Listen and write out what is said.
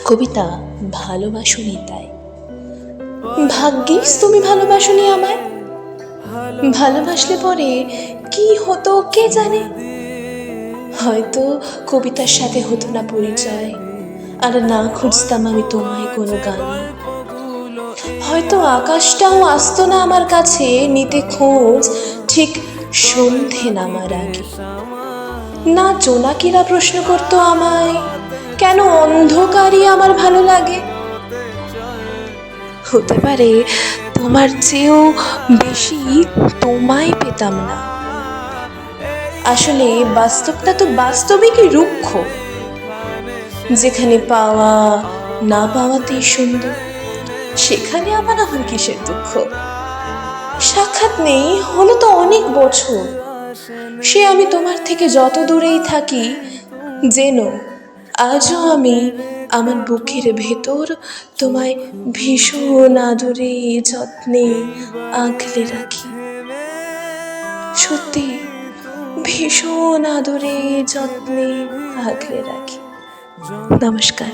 কবিতা ভালোবাসুনি তাই। ভাগ্যিস তুমি ভালোবাসুনি আমায়। ভালোবাসলে পরে কি হতো কে জানে। হয়তো কবিতার সাথে হতো না পরিচয়, আর না খুঁজতাম আমি তোমায় কোনো গানে। হয়তো আকাশটাও আসতো না আমার কাছে নিতে খোঁজ ঠিক সন্ধে নামার আগে। না জোনাকিরা প্রশ্ন করতো আমায়, কেন অন্ধকারই আমার ভালো লাগে। হতে পারে তোমার চেয়েও বেশি তোমায় পেতাম না। আসলে বাস্তবটা তো বাস্তবিকই রুক্ষ, যেখানে পাওয়া না পাওয়াতেই সুন্দর, সেখানে আবার আমার কিসের দুঃখ। সাক্ষাৎ নেই হলো তো অনেক বছর, সে আমি তোমার থেকে যত দূরেই থাকি, জেনো আজও আমি আমার বুকের ভেতর তোমায় ভীষণ আদরে যত্নে আগলে রাখি। সত্যি ভীষণ আদরে যত্নে আগলে রাখি। নমস্কার।